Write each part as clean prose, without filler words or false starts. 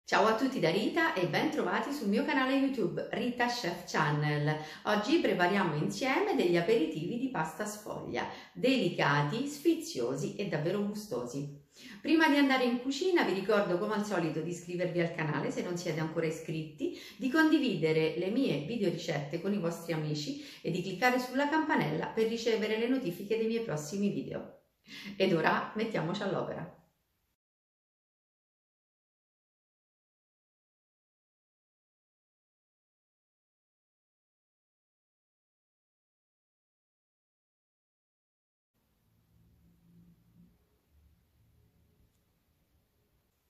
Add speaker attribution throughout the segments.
Speaker 1: Ciao a tutti da Rita e ben trovati sul mio canale YouTube Rita Chef Channel. Oggi prepariamo insieme degli aperitivi di pasta sfoglia, delicati, sfiziosi e davvero gustosi. Prima di andare in cucina vi ricordo come al solito di iscrivervi al canale se non siete ancora iscritti, di condividere le mie video ricette con i vostri amici e di cliccare sulla campanella per ricevere le notifiche dei miei prossimi video. Ed ora mettiamoci all'opera.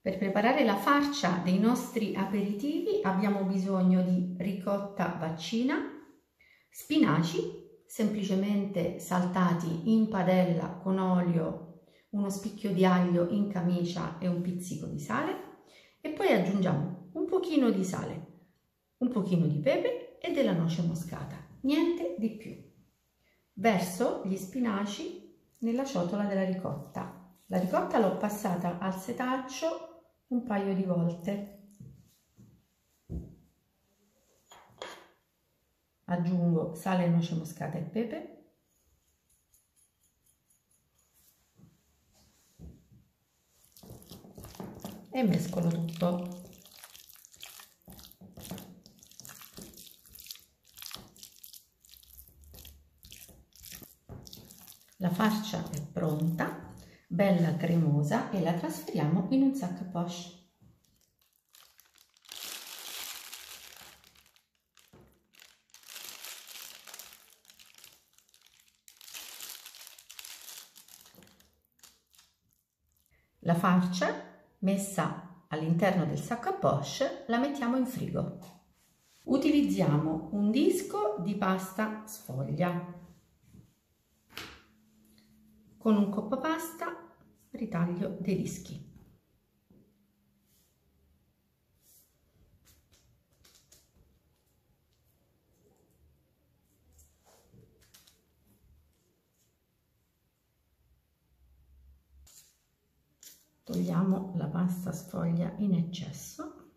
Speaker 1: Per preparare la farcia dei nostri aperitivi abbiamo bisogno di ricotta vaccina, spinaci semplicemente saltati in padella con olio, uno spicchio di aglio in camicia e un pizzico di sale, e poi aggiungiamo un pochino di sale, un pochino di pepe e della noce moscata, niente di più. Verso gli spinaci nella ciotola della ricotta. La ricotta l'ho passata al setaccio un paio di volte. Aggiungo sale, noce moscata e pepe. E mescolo tutto. La farcia è pronta, bella cremosa, e la trasferiamo in un sac à poche. La farcia messa all'interno del sac à poche la mettiamo in frigo. Utilizziamo un disco di pasta sfoglia. Con un coppa pasta ritaglio dei dischi. Togliamo la pasta sfoglia in eccesso.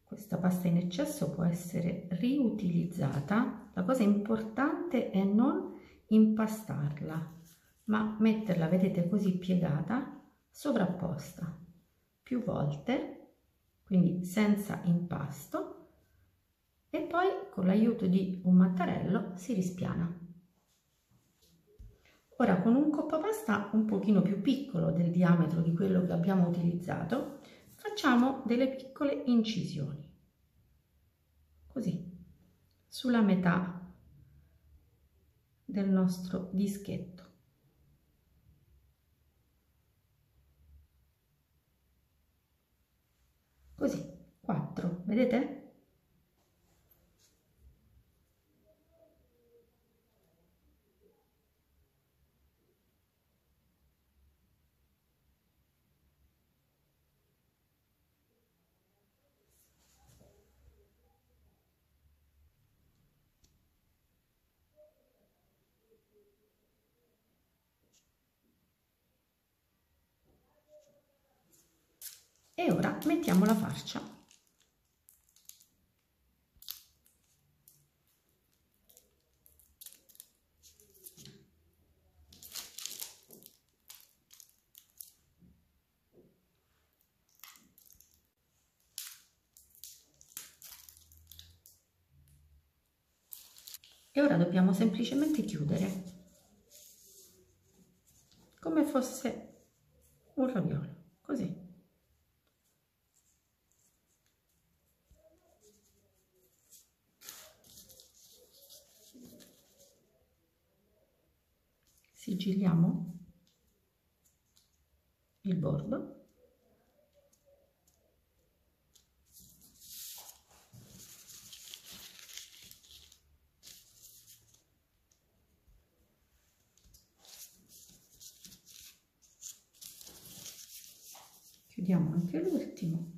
Speaker 1: Questa pasta in eccesso può essere riutilizzata. La cosa importante è non impastarla, ma metterla, vedete, così piegata, sovrapposta più volte, quindi senza impasto, e poi con l'aiuto di un mattarello si rispiana. Ora, con un coppapasta un pochino più piccolo del diametro di quello che abbiamo utilizzato, facciamo delle piccole incisioni, così, sulla metà del nostro dischetto. Così, 4, vedete? E ora mettiamo la farcia. E ora dobbiamo semplicemente chiudere, come fosse un raviolo, così. Sigilliamo il bordo. Chiudiamo anche l'ultimo.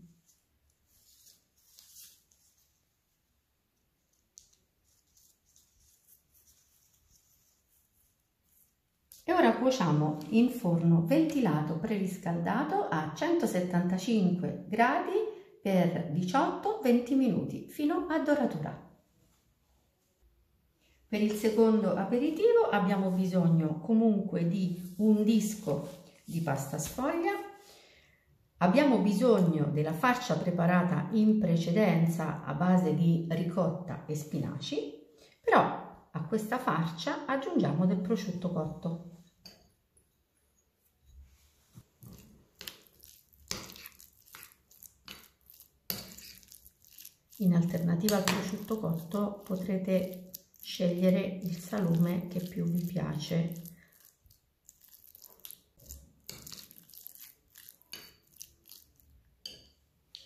Speaker 1: cuociamo in forno ventilato preriscaldato a 175 gradi per 18-20 minuti fino a doratura. Per il secondo aperitivo abbiamo bisogno comunque di un disco di pasta sfoglia, abbiamo bisogno della farcia preparata in precedenza a base di ricotta e spinaci, però a questa farcia aggiungiamo del prosciutto cotto. In alternativa al prosciutto cotto potrete scegliere il salume che più vi piace.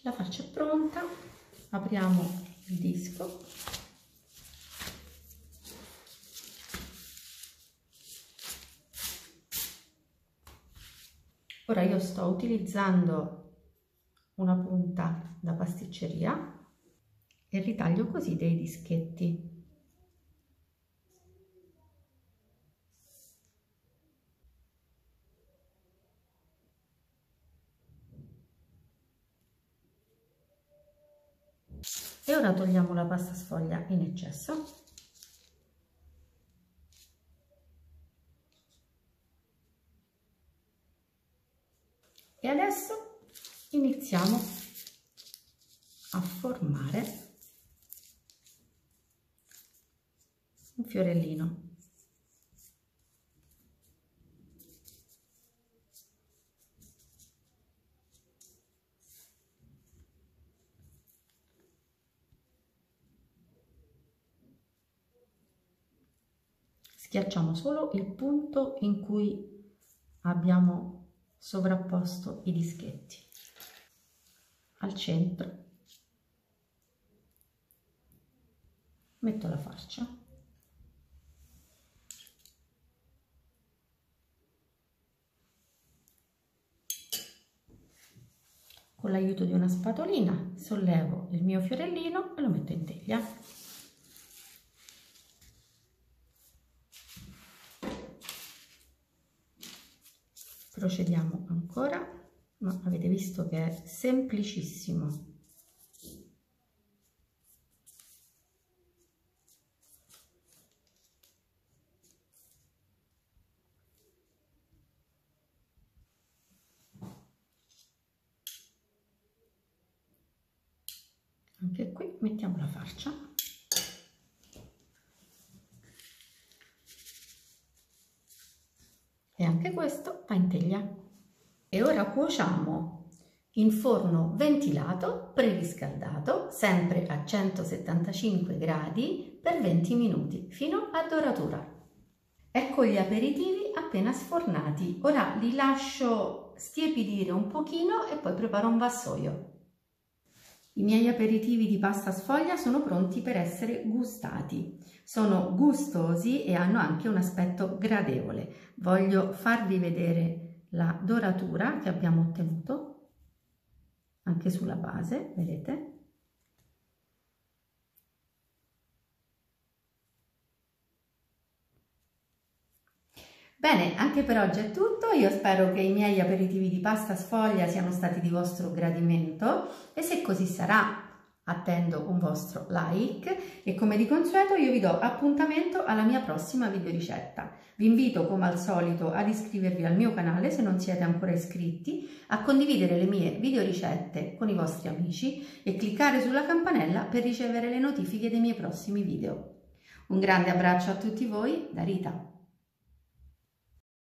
Speaker 1: La farcia è pronta, apriamo il disco. Ora io sto utilizzando una punta da pasticceria e ritaglio così dei dischetti. E ora togliamo la pasta sfoglia in eccesso. E adesso iniziamo a formare un fiorellino. Schiacciamo solo il punto in cui abbiamo sovrapposto i dischetti. Al centro metto la farcia. Con l'aiuto di una spatolina sollevo il mio fiorellino e lo metto in teglia. Procediamo ancora, ma avete visto che è semplicissimo. Anche qui mettiamo la farcia. E anche questo va in teglia. E ora cuociamo in forno ventilato preriscaldato, sempre a 175 gradi per 20 minuti fino a doratura. Ecco gli aperitivi appena sfornati. Ora li lascio stiepidire un pochino e poi preparo un vassoio. I miei aperitivi di pasta sfoglia sono pronti per essere gustati. Sono gustosi e hanno anche un aspetto gradevole. Voglio farvi vedere la doratura che abbiamo ottenuto anche sulla base, vedete? Bene, anche per oggi è tutto. Io spero che i miei aperitivi di pasta sfoglia siano stati di vostro gradimento e se così sarà attendo un vostro like e come di consueto io vi do appuntamento alla mia prossima videoricetta. Vi invito come al solito ad iscrivervi al mio canale se non siete ancora iscritti, a condividere le mie videoricette con i vostri amici e cliccare sulla campanella per ricevere le notifiche dei miei prossimi video. Un grande abbraccio a tutti voi da Rita.